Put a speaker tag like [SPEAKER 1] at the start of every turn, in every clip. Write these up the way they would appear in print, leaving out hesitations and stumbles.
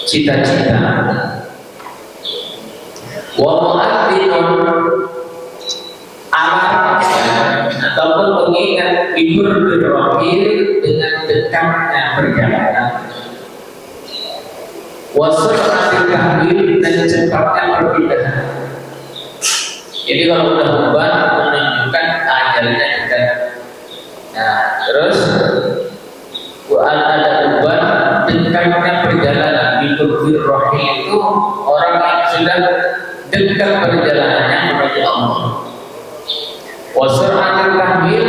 [SPEAKER 1] cita-cita. Wa mu'adzinun alam ataupun mengingat ibur berrohir dengan dekatnya perjalanan. Wa sur'atil tahwil dan cepatnya perpindahan. Jadi kalau udah uban menunjukkan ajalnya dekat. Nah, terus ada uban dekatnya perjalanan. Ibur berrohir itu orang yang sudah dekat perjalanannya menuju Allah. Wasuratul tahwil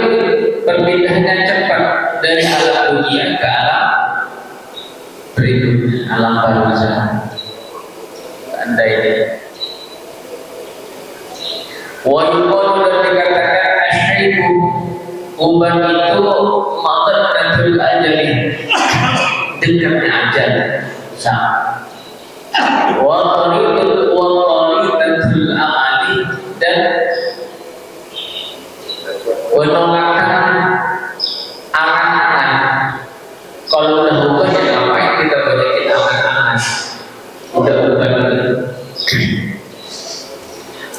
[SPEAKER 1] perpindahannya cepat dari alam dunia ke alam berikutnya, alam barzakh. Anda ini. Wa yuqalu dan dikatakan asyaibu uban itu maqadatul ajali dekatnya ajal sama. Wa tariqatul amali dan penolakan angan-angan. Kalau udah ubah ya ngapain kita banyakin angan-angan? Udah ubah dulu.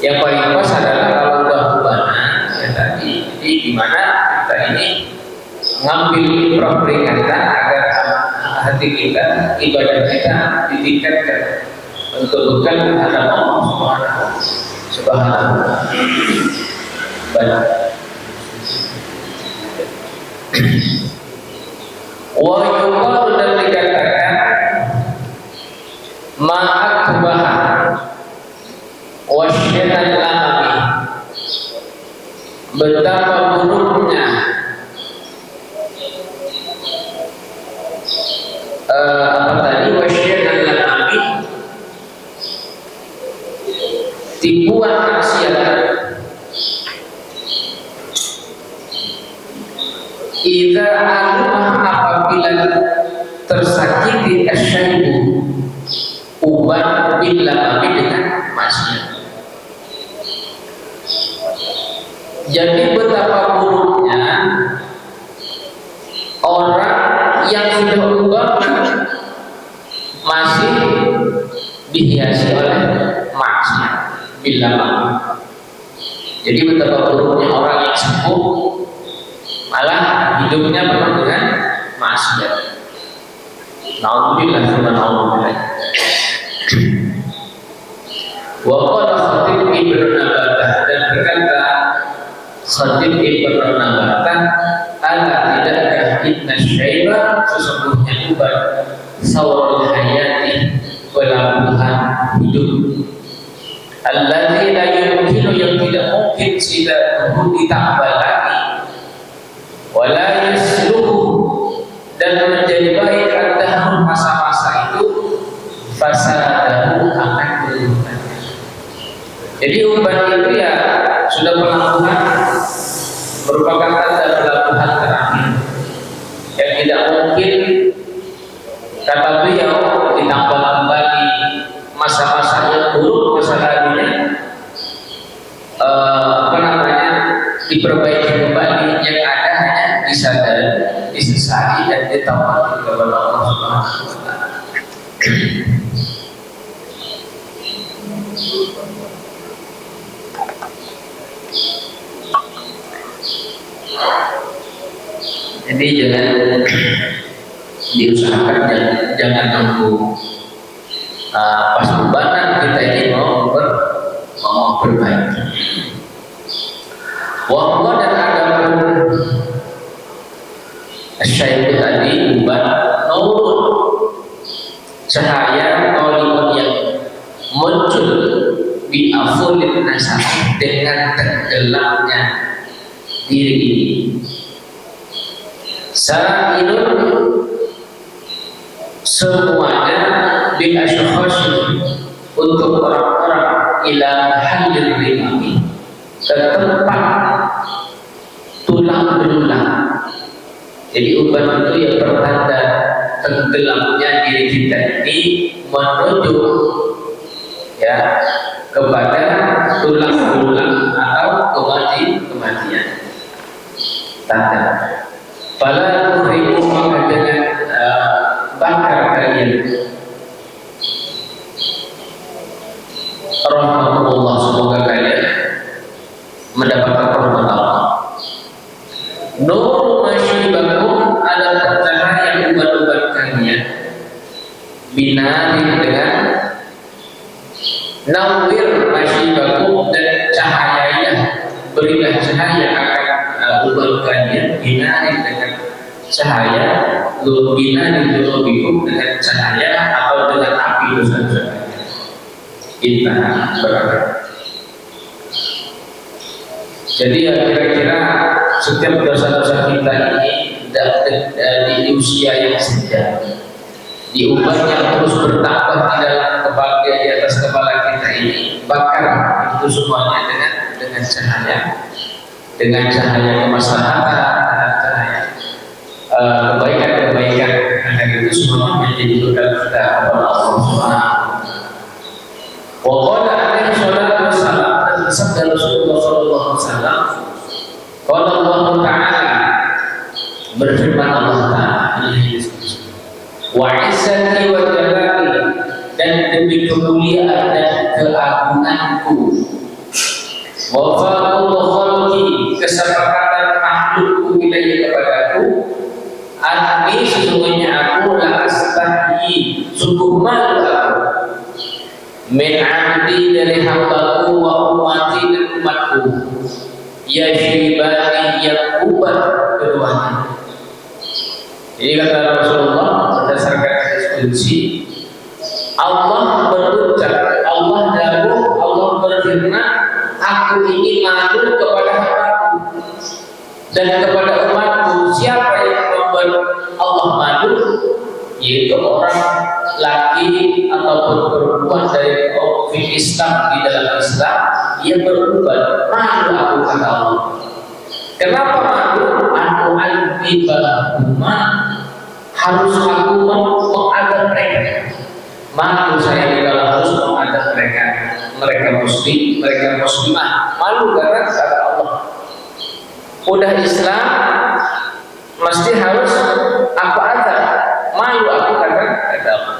[SPEAKER 1] Yang paling pas adalah kalau udah ubahan ya tadi. Jadi gimana kita ini ngambil ibrah peringatan agar hati kita, ibadah kita ditingkatkan untuk bekal menghadap Allah Subhanahu wa ta'ala. Wa yuqalu dan dikatakan ma'akbaha wa syaitan amami, betapa buruknya apa tadi wa syaitan amami, tipuan maksiat. Idza alimah apabila tersakiti asyaibu uban bila dengan maksiat. Jadi betapa buruknya orang yang sudah ubah masih dihiasi oleh maksiat bila. Jadi betapa buruknya orang yang sembuh malah hidupnya penuh dengan maksiat. Nauzubillah min dzalik. Wa qala Khatib Ibnu Nabatah dan berkata Khatib Ibnu Nabatah, ala tidakkah inna syaiba sesungguhnya uban sawrul hayati pelabuhan hidup. Alladzi la yumkinu yang tidak mungkin tidak ditambah lagi. Wala yasluhu dan menjadi baik antahun masa-masa itu fasadahu akan berubah. Jadi uban itu ya sudah pelabuhan, merupakan tanda pelabuhan terakhir yang tidak mungkin kata beliau ditambah kembali masa-masa yang buruk masa lalunya diperbaiki kembali, yang ada hanya disadari, disesali dan ditaati kepada Allah Subhanahu wa ta'ala. Jadi jangan diusahakan, jangan nunggu pas ubanan kita ini mau berbaik. Wahwa dan adapun syaitu tadi uban nur cahaya tolimun yang muncul bi afulin nasab dengan tenggelamnya diri ini. Sa'ilun semuanya bil asykhas untuk orang-orang ila halil rimami ke tempat tulang belulang. Jadi uban itu yang pertanda tenggelamnya diri kita ini menuju ya kepada tulang belulang atau kematian. Tanda. Fala tuhriku maka jangan bakar kalian binarin dengan nawwir masyibakum dan cahayanya, berilah cahaya akan umat kalian, binarin dengan cahaya, binarin dunubikum dengan cahaya atau dengan api dosa-dosa kita berada. Jadi ya kira-kira setiap dosa-dosa kita ini di usia yang sejak, di umat yang terus bertambah di dalam kepala, di atas kepala kita ini, bakar itu semuanya dengan cahaya kemaslahatan, dengan cahaya kebaikan-kebaikan, agar itu semuanya menjadi bekal kita kepada Allah Subhanahu. Wa qala alaihi salatu wassalam, dan bersabda Rasulullah sallallahu alaihi wasallam, qala Allah Ta'ala, berfirman Allah Ta'ala, wa izzati wa jalali, dan demi kemuliaan dan keagunganku, wa faqul khalqi, kesepakatan makhlukku ilayya kepadaku, anni sesungguhnya aku la astahi, sungguh malu aku, min abdi dari hambaku wa ummati dan umatku, ya syibani yang ubat keduanya. Jadi kata Rasulullah berdasarkan hadis qudsi, Allah berucap, Allah dawuh, Allah berfirman, aku ini malu kepada hambaku dan kepada umatku. Siapa yang membuat Allah malu? Yaitu orang laki ataupun perempuan dari kaum Islam, di dalam Islam, ia berubah malu aku kata Allah. Kenapa malu? Aku al-bibahuma, harus aku mengadab mereka. Malu saya kalau harus mengadab mereka. Mereka muslim, mereka muslimah. Malu karena kata Allah, udah Islam mesti harus aku adab. Malu aku kata Allah.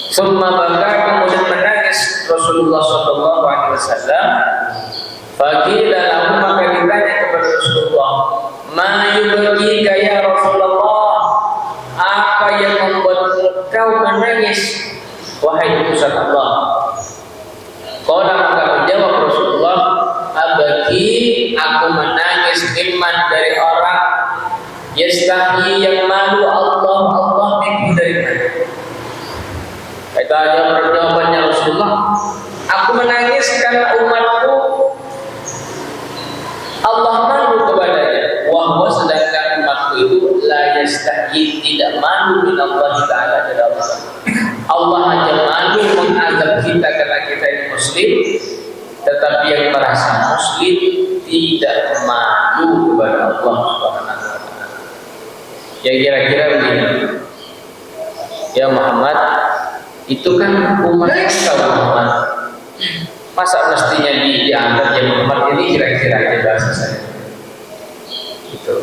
[SPEAKER 1] Summa baka, kemudian menangis Rasulullah sallallahu alaihi wasallam. Faqila lahu, maka ditanya kepada Rasulullah, ma yubkika ya Rasulullah, apa yang membuat kau menangis wahai utusan Allah? Qala, maka menjawab Rasulullah, abaki, aku menangis iman dari orang yastahi, yang malu Allah minggu dari mana. Kata jawabannya Rasulullah, aku menangis karena umatku Allah malu kepadanya. Wahwa, sedangkan umatku itu la yastahi, tidak malu min Allah Ta'ala dari Allah. Allah hanya malu mengadab kita karena kita ini muslim, tetapi yang merasa muslim tidak malu kepada Allah Subhanahu wa Ta'ala. Ya kira-kira begini, ya Muhammad, itu kan umat kita Muhammad, masa mestinya dianggap ya Muhammad ini kira-kira aja bahasa saya itu.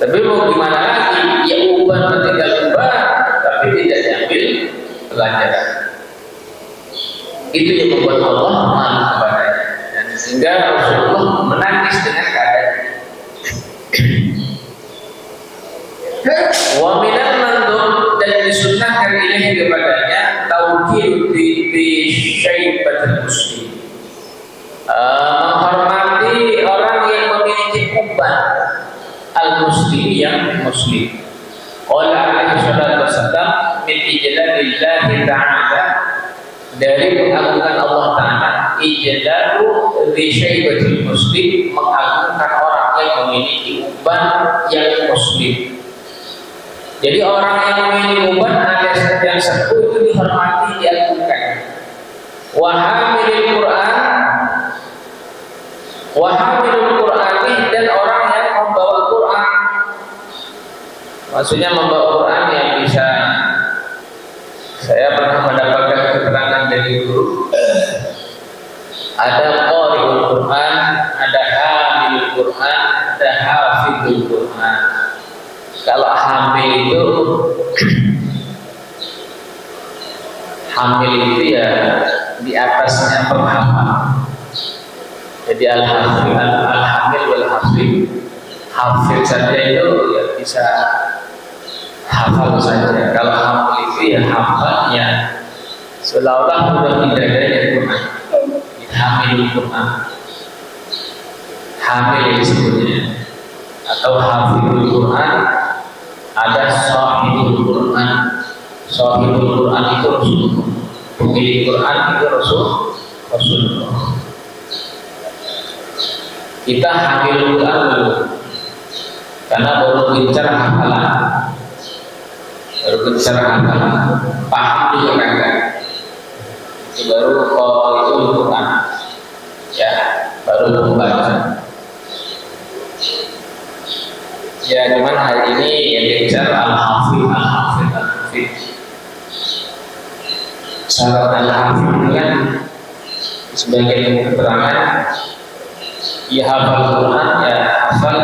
[SPEAKER 1] Tapi mau gimana lagi, ya ubah tinggal ubah, tapi tidak diambil pelajaran. Itu yang membuat Allah malu kepadanya, dan sehingga Rasulullah menangis dengan keadaan. Wa minal mandub, dan disunnahkan ilahi kepadanya tauqir bi syaibatul muslim, menghormati orang yang memiliki uban al-muslim, yang muslim. Qala alaihi salatu wassalam, min ijlalillahi ta'ala, dari mengagunkan Allah Ta'ala, ijlalu bi syaibatul muslim, mengagungkan orang yang memiliki uban yang muslim. Jadi orang yang memiliki uban alias yang sepuh itu dihormati, diagungkan. Wahamilul Qur'ani, dan orang yang membawa Quran. Maksudnya membawa Quran yang bisa, saya pernah mendapatkan keterangan dari guru, ada qari'ul Quran, ada hamilul Quran, ada hafizul Quran. Kalau hamil itu ya di atasnya penghafal. Jadi al-hamil wal hafid, hafid saja itu ya bisa hafal saja. Kalau itu ya hafalnya seolah-olah sudah tidak ada Quran. Hamil Quran, hamil disebutnya, atau hafizul Quran, ada sahibul Quran. Sahibul Quran itu Rasulullah, pemilik Quran itu Rasulullah. Kita hamil Quran dulu, karena baru bicara hafalan, paham juga kan? Itu baru itu Quran, ya, baru membaca. Ya, cuman hari ini yang bicara al-hafidh. Syarat al-hafidh kan sebagai keterangan, ya hafal Quran, ya hafal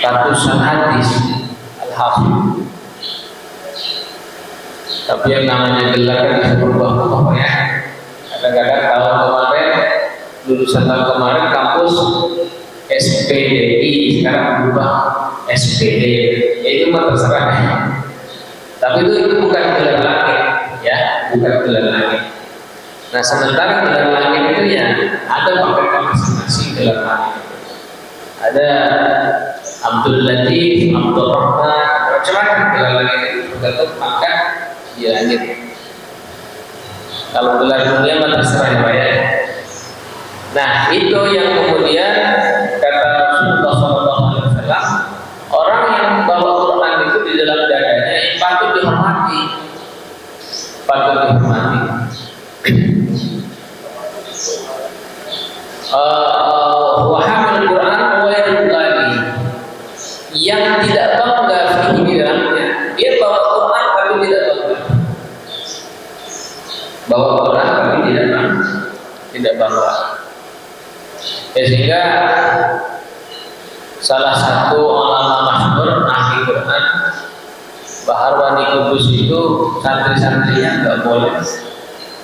[SPEAKER 1] ratusan hadis al-hafidh. Tapi yang namanya gelar kan bisa berubah-ubah ya. Kadang-kadang tahun kemarin, lulusan tahun kemarin kampus SPDI, sekarang berubah SPD. Ya itu mah terserah ya. Tapi itu bukan gelar langit, ya, bukan gelar langit. Nah, sementara gelar langit itu ya ada pakai masing-masing gelar langit. Ada Abdul Latif, Abdul Rahman, macam-macam gelar langit itu tergantung pangkat di langit. Kalau gelar dunia mah terserah ya Pak ya. Nah, itu yang kemudian kata Rasulullah SAW, orang yang bawa Quran itu di dalam dadanya patut dihormati. Wahamil Quran wairul lagi, yang tidak bangga di dalamnya. Dia bawa Quran tapi tidak bangga. Bawa Quran tapi tidak bangga. Ya, sehingga salah satu ulama masyhur ahli Quran, Baharwani Kudus itu santri-santrinya nggak boleh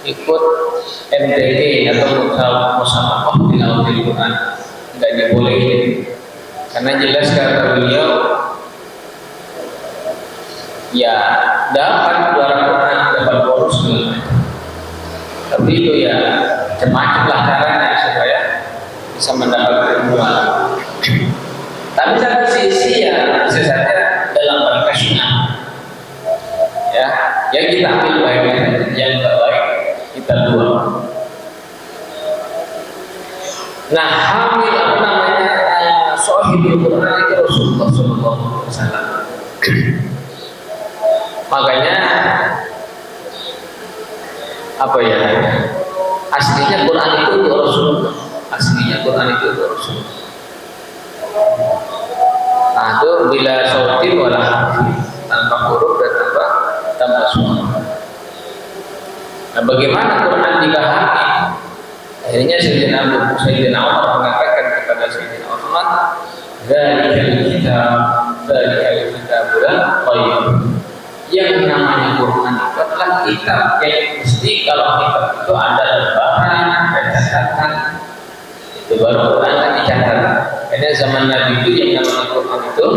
[SPEAKER 1] ikut MTQ atau musabaqah tilawah Quran, nggak dibolehin. Karena jelas kata beliau, ya dapat juara Quran, dapat bonus segala macam. Tapi itu ya macam-macam lah caranya supaya bisa mendapat ilmuwan. Tapi satu sisi ya bisa saja dalam rangka sunnah, ya kita ambil baiknya, yang tidak baik kita buang. Nah, hamil apa namanya sahibul Quran itu Rasulullah SAW. Makanya apa ya? Aslinya Quran itu untuk Rasulullah. Nah, itu bila sautin wala harfi, tanpa huruf dan tanpa suara. Nah, bagaimana Quran dipahami? Akhirnya Sayyidina Umar mengatakan kepada Sayyidina Utsman, "Dzalikal kitabul qayyim." Yang namanya Quran itu adalah kitab yang mesti kalau kitab itu ada lembaran, ada catatan. Itu baru Quran kan dicatat. Karena zaman Nabi itu yang namanya Quran itu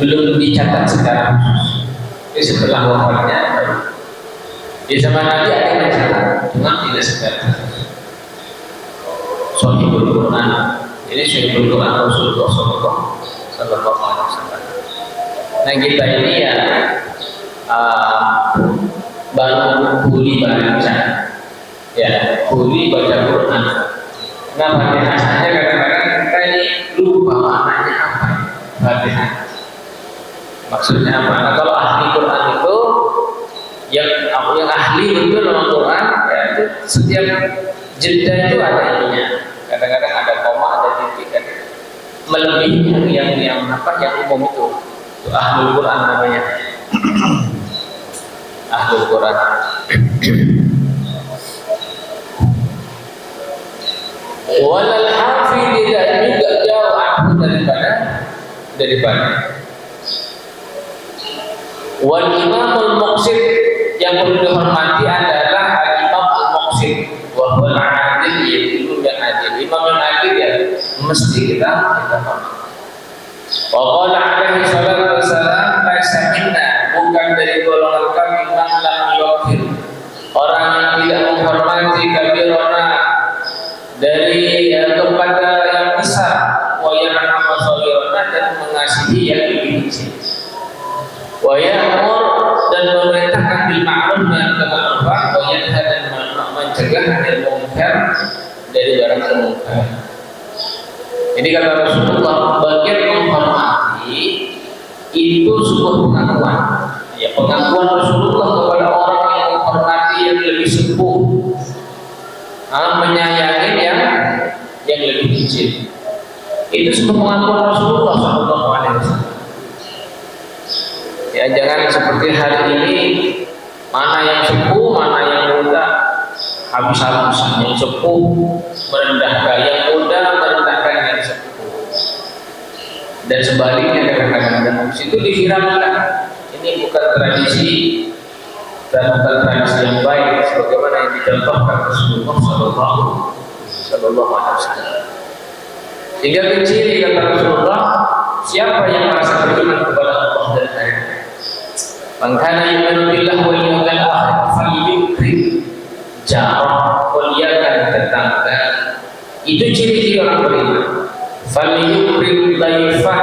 [SPEAKER 1] belum dicatat secara khusus. Jadi setelah wafatnya baru. Di zaman Nabi ada yang mencatat, cuma tidak secara khusus. Sahihul Quran. Ini Sahihul Quran Rasulullah SAW. Nah, kita ini ya baru kuli baca, ya kuli baca Quran. Nah, Fatihah saja kadang-kadang kita ini lupa maknanya apa. Fatihah maksudnya apa? Nah, kalau ahli Quran itu yang ahli itu dalam Quran, ya itu setiap jeda itu ada ininya. Kadang-kadang ada koma, ada titik, kan melebihi yang umum itu ahlul Quran namanya. Ahlul Quran. Walal hafidh tidak juga jauh aku daripada wal imamul muqsid, yang perlu dihormati adalah al-imam al-muqsid wa huwa al-adil, yaitu yang adil. Imam yang adil ya mesti kita hormati. Wa qala alaihi salatu wassalam, laisa minna, bukan dari golongan memerintahkan bil ma'ruf dengan kema'rufan, wa yanha dan mencegah anil munkar dari barang munkar. Jadi kata Rasulullah, bagian menghormati itu sebuah pengakuan. Ya, pengakuan Rasulullah kepada orang yang menghormati yang lebih sepuh, menyayangi yang lebih kecil. Itu sebuah pengakuan Rasulullah SAW. Ya, jangan seperti hari ini, mana yang sepuh, mana yang muda, habis-habisan. Yang sepuh merendahkan yang muda, merendahkan yang sepuh. Dan sebaliknya kadang-kadang itu disiramkan. Ini bukan tradisi dan bukan tradisi yang baik sebagaimana yang dicontohkan Rasulullah Sallallahu Alaihi Wasallam. Hingga kecil kata Rasulullah, siapa yang merasa beriman kepada Allah dan hari akhir, man kana yu'minu billahi wal yawmil akhir falyukrim jarah, muliakan tetangga. Itu ciri-ciri orang beriman. Falyukrim dhaifah,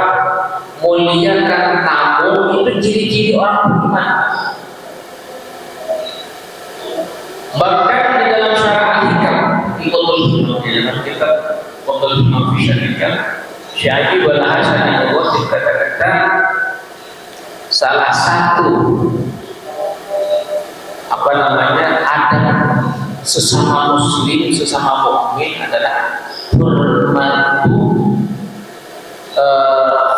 [SPEAKER 1] muliakan tamu. Itu ciri-ciri orang beriman. Bahkan di dalam syarah hikam di dalam kitab Qadul Hikam fi Syarihikam, Syekh wal Hasan al-Basri kata-kata salah satu adab sesama muslim, sesama mukmin adalah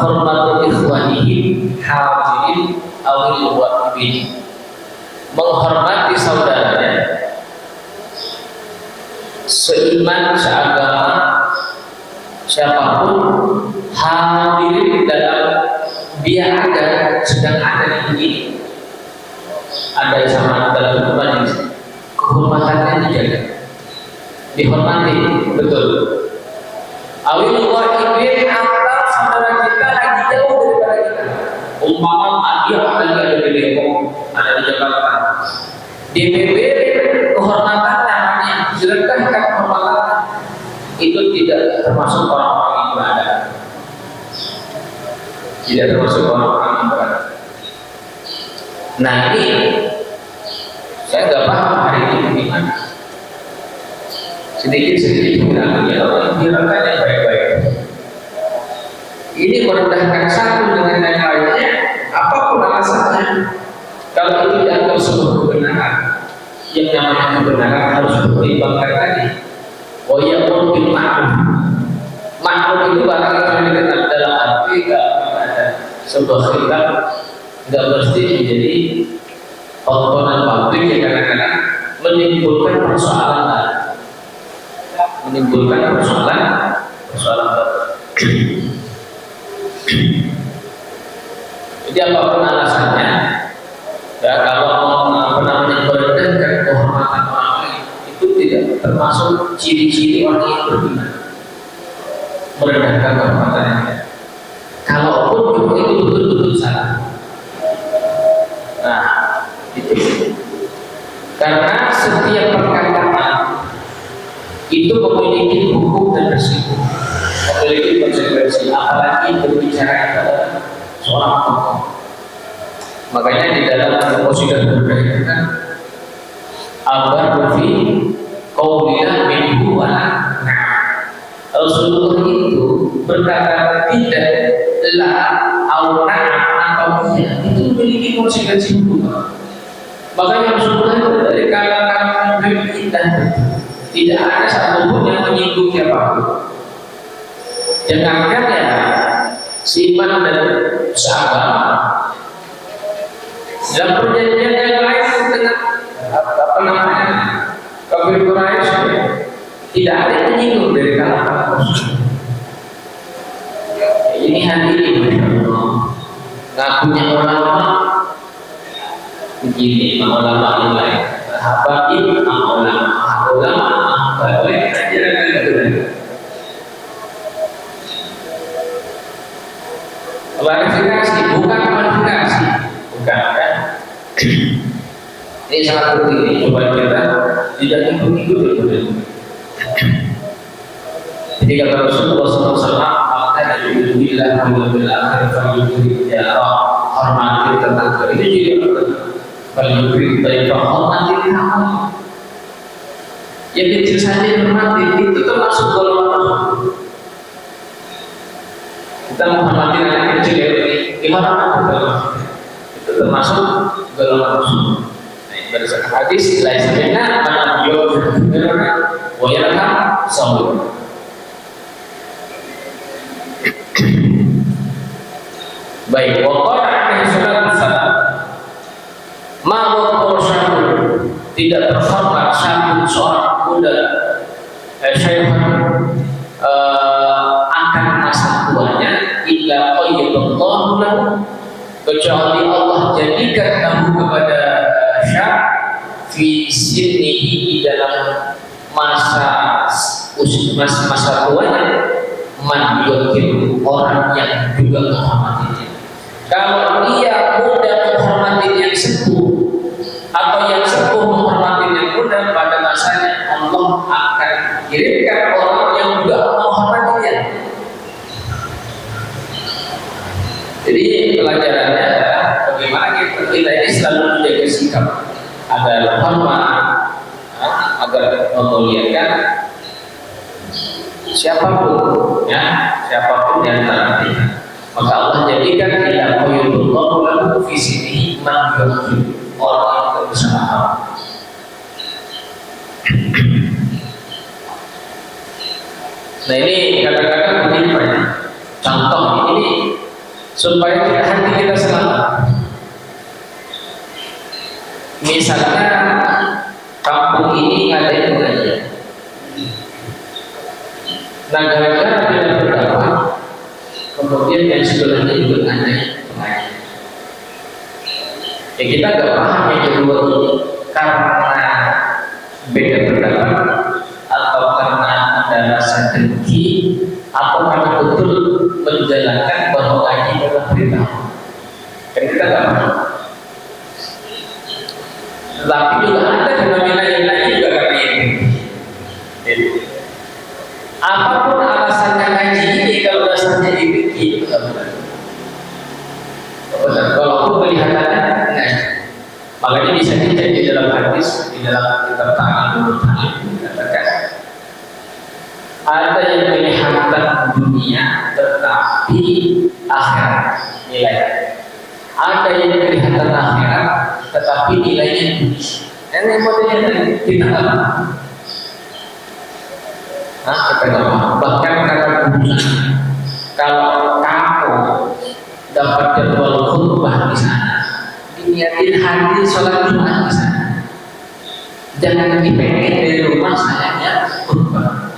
[SPEAKER 1] hormatu ikhwanihim hadirin awil wa'ibin, menghormati saudaranya seiman, seagama, siapapun, hadirin dalam dia sedang ada di ada sama dalam rumah ini, kehormatannya dijaga, dihormati, betul. Awil wa'ibin, atau saudara kita lagi jauh daripada kita, umpama dia lagi ada di Depok, ada di Jakarta, di PBB, kehormatan namanya, sedangkan kehormatan itu tidak termasuk orang-orang yang berada, tidak termasuk orang-orang yang berada. Nah ini saya nggak paham hari ini bagaimana. Sedikit-sedikit mengenalnya orang dirasakan yang baik-baik. Ini merendahkan satu dengan yang lainnya, apapun alasannya. Kalau itu dianggap sebuah kebenaran, yang namanya kebenaran harus dipertimbangkan tadi. Oh ya, bil ma'ruf. Ma'ruf itu barang yang dikenal dalam arti kalau ada sebuah khilaf nggak mesti menjadi tontonan publik yang kadang-kadang menimbulkan persoalan Jadi apapun alasannya, ya kalau merendahkan kehormatan orang lain itu tidak termasuk ciri-ciri orang yang beriman, merendahkan kehormatannya. Kalaupun itu betul-betul salah. Nah, itu karena setiap perkataan itu memiliki hukum dan resiko, memiliki konsekuensi, apalagi berbicara kepada seorang tokoh. Makanya di dalam qasidah budaya kan abar fi qaulilah minhu wa Rasulullah itu berkata tidak la au atau iya, itu memiliki konsekuensi hukum. Makanya Rasulullah itu dari kata-kata kita tidak ada satupun yang menyinggung siapapun. Jangankan ya seiman dan seagama, dalam perjanjian yang lain dengan kafir Quraisy tidak ada yang menyinggung dari kata-kata Rasul. Ini hadirin ngakunya ulama begini, ulama yang lain habaib, ulama baik ajaran itu. Klarifikasi bukan kualifikasi, bukan kan? Ini sangat penting, coba kita tidak ikut-ikut itu. Jadi kata Rasulullah SAW, maka alhamdulillah bila akhir fayu'ti ya hormati tetangga. Itu jadi Kalau yukrim taifah hormatin kamu. Yang kecil saja hormatin, itu termasuk golongan Rasul. Kita menghormati anak kecil yang dihormati, itu termasuk golongan Rasul. Nah, berdasarkan hadis, lain sebagainya mana beliau wayarkan sahur. Baik, waqala alaihi salatu wassalam, ma waqara syabun, tidak terhormat syabun seorang muda syaikhun akan masa tuanya illa qayyadallahu lahu, kecuali Allah jadikan kamu kepada syab fi sinnihi, di dalam masa tuanya man yukir, orang yang juga menghormatinya. Kalau dia muda menghormati yang sepuh, atau yang sepuh menghormati yang muda, pada masanya Allah akan kirimkan orang yang juga menghormatinya. Jadi pelajarannya adalah bagaimana kita ini selalu menjaga sikap agar hormat, agar memuliakan siapapun, ya, siapapun yang terhormat. Maka Allah jadikan ila qayyadallahu lahu fi sinihi man yukrim, orang yang berusaha. Nah, ini kadang-kadang begini banyak contoh ini supaya hati kita selamat. Misalnya kampung ini ada yang mengajar. Nah, gara-gara tidak berdakwah, kemudian yang sebelahnya juga ada pengajar. Ya, kita gak paham yang kedua ini karena beda pendapat, atau karena ada rasa dengki, atau karena betul menjalankan bahwa ngaji adalah perintah. Dan kita gak paham. Tapi juga ada fenomena yang lain juga karena ini. Apapun alasannya ngaji ini, kalau dasarnya ini benar-benar. Walaupun kelihatannya ngaji, makanya bisa dicek di dalam hadis, di dalam kitab Ta'alum dikatakan ada yang kelihatan dunia tetapi akhirat nilainya. Ada yang kelihatan akhirat tetapi nilainya dunia. Ini modelnya kita nggak paham. Kita nggak paham. Bahkan kata guru, kalau kamu dapat jadwal khutbah di sana, diniatin hadir sholat Jumat di sana. Jangan dipengen dari rumah sayangnya khutbah.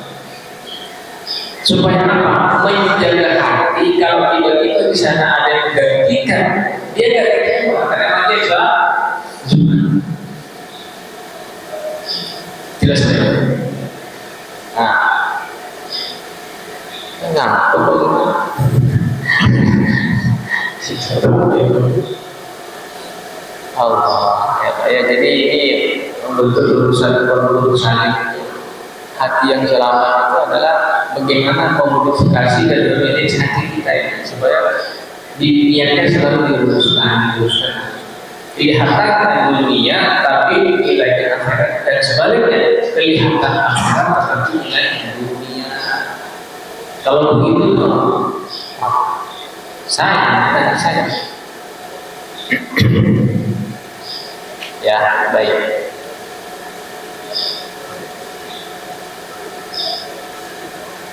[SPEAKER 1] Supaya apa? Menjaga hati. Kalau tiba-tiba di sana ada yang menggantikan, dia nggak kecewa karena dia Jumat. Jelas ya? Nah, ngapa bagaimana? Allah ya, jadi ini betul urusan hati yang selamat itu adalah bagaimana memodifikasi dan memanage hati kita ini supaya niatnya selalu diluruskan. Kelihatan dunia tapi nilainya akhirat, dan sebaliknya kelihatan akhirat tapi nilainya dunia. Kalau begitu saya ya baik.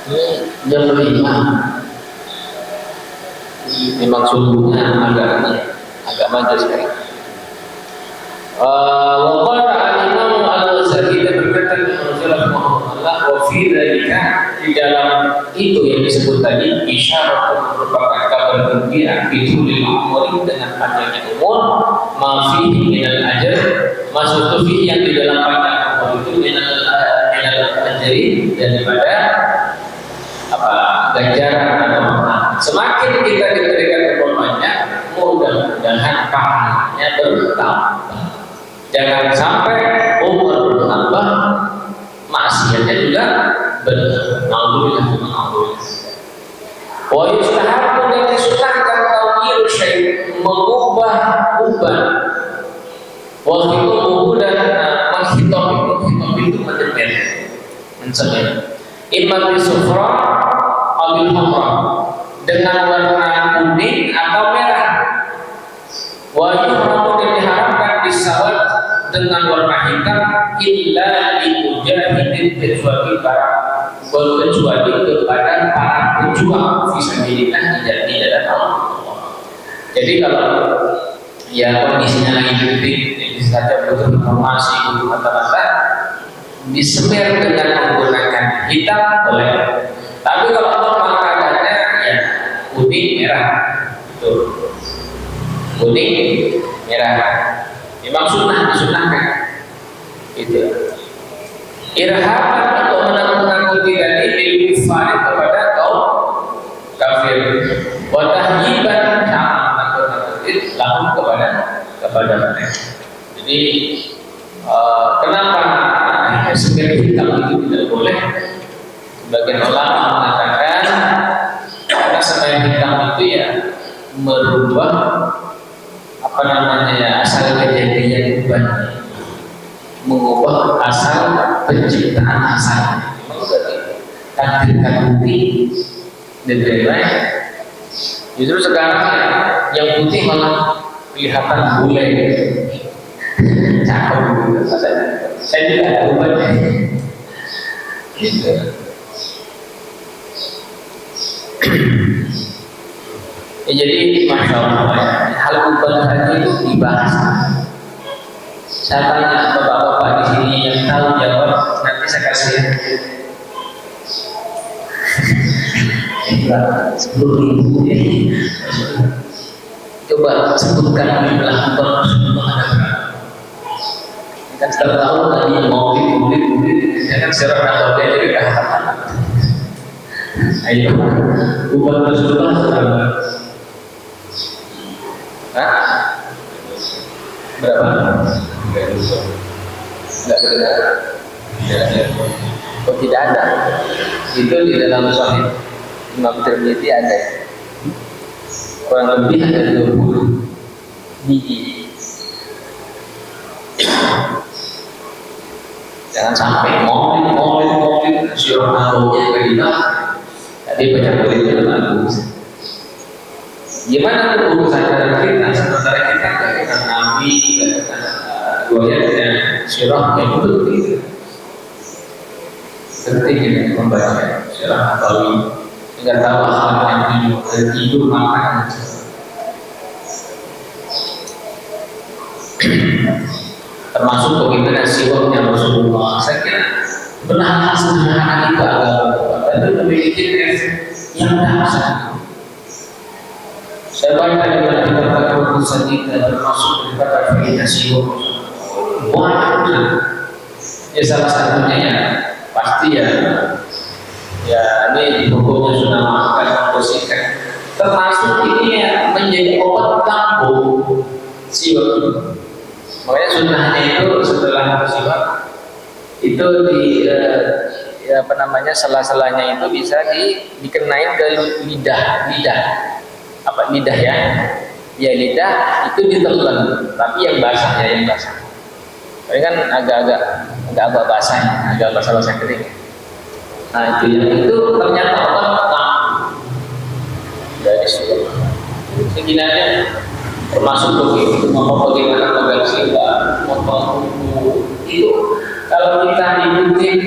[SPEAKER 1] Ini jam 5. Memang suhunya agak manja sekarang. Waqala al-Imam Al-Ghazali berkata Allah wa fi dzalika, di dalam itu yang disebut tadi isyarat merupakan kabar gembira bidulil umur, dengan panjangnya umur, ma fihi minal ajr, maksud fihi yang di dalam panjang umur itu minal ajri, daripada apa ganjaran atau pahala. Semakin kita diberikan banyak, mudah-mudahan pahalanya bertambah. Jangan sampai umur bertambah, maksiatnya juga bertambah. Alhamdulillah. Wa yustahabu, dan disunahkan tauhid syai', mengubah Wahiduhu dan menghitam itu mendemen, mencemil. Imam bisufra abil hamra dengan warna kuning atau merah. Wahyu dan diharapkan disawat dengan warna hitam illa limujahidin kecuali kepada para pejuang fisabilillah di dalam Allah. Jadi kalau ya kondisinya lagi genting, bisa saja butuh informasi, butuh mata-mata, disemir dengan menggunakan hitam boleh. Tapi kalau normal keadaannya ya kuning merah, betul. Kuning merah. Memang disunahkan. Itu. Irhaban untuk menakut-nakuti dan ilmu kufar kepada kaum kafir. Wa tahyiban langsung kepada mereka. Jadi kenapa semir hitam itu tidak boleh? Sebagian ulama mengatakan karena semir hitam itu ya merubah asal kejadian ubahnya, mengubah asal penciptaan asalnya. Takdirkan putih dan lain-lain. Justru sekarang yang putih malah kelihatan bule, cakep gitu. Saya juga ada ubahnya. Gitu. Ya, jadi masya Allah ya, hal ubah tadi itu dibahas. Saya tanya bapak-bapak di sini yang tahu jawab, nanti saya kasih. 10.000 ya. Coba sebutkan jumlah ubah Rasulullah ada berapa? Kan setiap tahun tadi maulid, jangan serah atau dia jadi kata. Ayo, ubah Rasulullah berapa? Berapa? Enggak ada. Oh tidak ada. Itu di dalam Sahih Imam Tirmidzi ada. Kurang lebih ada 20 biji. Jangan sampai mobil sirah nabawnya kita. Tadi baca kulitnya bagus. Gimana urusan kita sementara kita dengan Nabi, riwayat dan sirah yang betul. Penting ini membaca sirah Nabawi sehingga tahu akhlak yang tidur makan. Termasuk bagaimana siwaknya Rasulullah. Saya kira benar sederhana itu agama, tapi memiliki yang dahsyat. Saya baca dengan kata-kata keputusan kita termasuk kata fikih siwak. Banyak. Ya salah satunya ya pasti ya ini hukumnya sudah makan membersihkan. Termasuk ini ya menjadi obat lambung siwak. Makanya sunnahnya itu setelah bersiwak itu sela-selanya itu bisa dikenain ke lidah ya lidah itu ditelan, tapi yang basah. Ini kan agak basah, agak basah kering. Nah itu ternyata obat dari siwak. Seginanya termasuk begitu, bagaimana pegang siwak, memotong kuku itu. Kalau kita ikutin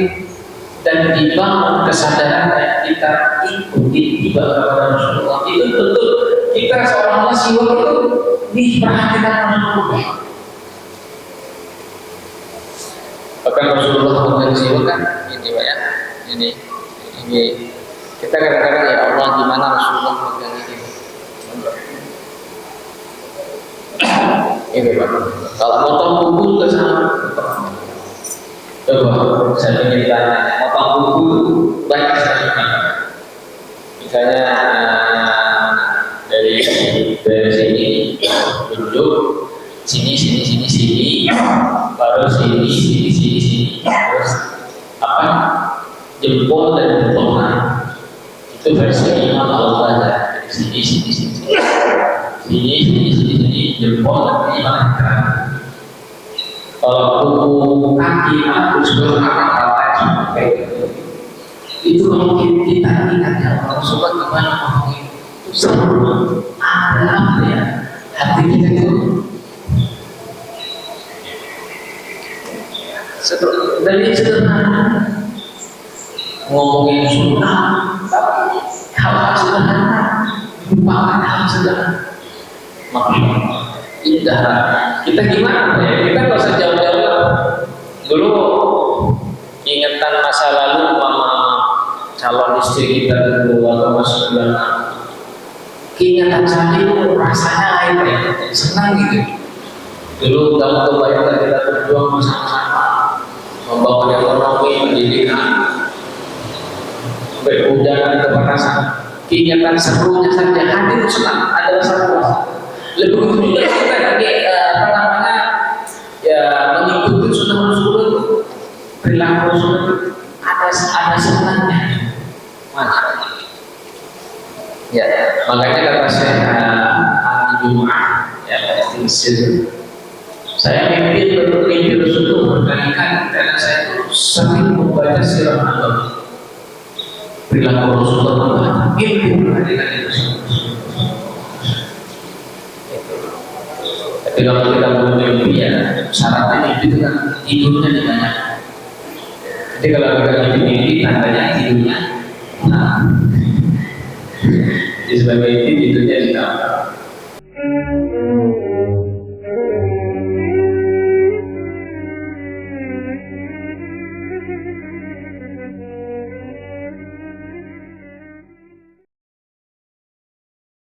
[SPEAKER 1] dan dibangun kesadaran kita ikuti ibadah Rasulullah, itu betul kita seorang siwak itu diperhatikan Rasulullah. Bahkan Rasulullah pegang siwak kan ini Pak ya, ini kita kadang-kadang ya Allah gimana Rasulullah pegang ini. Ini Pak. Kalau potong kuku juga sama. Coba saya ingin tanya, potong kuku banyak sekali. Misalnya dari sini duduk, sini, baru sini, terus jempol dan potongan. Itu versi Imam Al-Ghazali. Sini, jempol dan ini mana? Kalau kuku kaki harus berkata-kata sampai itu kalau kita ingat ya kalau sobat gimana ngomongin seru ada apa ya hati kita itu dari sederhana ngomongin sunnah tapi hal sederhana lupakan hal sederhana makanya indah kita gimana ya kita nggak usah jauh-jauh lah dulu ingatan masa lalu mama calon istri kita dulu atau masuk bulan keingatan saya itu rasanya lain ya senang gitu dulu kamu kebayangkan kita berjuang bersama-sama membangun ekonomi pendidikan berhujan kepanasan keingatan serunya saja hati itu senang ada rasa puas lebih begitu juga kita apa namanya ya mengikuti sunnah Rasul perilaku Rasul ada senangnya ya makanya kata saya hari Jumat ya di masjid saya mimpi Rasul berkali-kali karena saya itu sering membaca sirah Nabawi perilaku Rasulullah mimpi berkali-kali tapi kalau kita mau mimpi ya syaratnya mimpi itu kan tidurnya banyak. Jadi kalau kita mimpi tandanya tidurnya, nah, jadi sebagai mimpi tidurnya ditambah.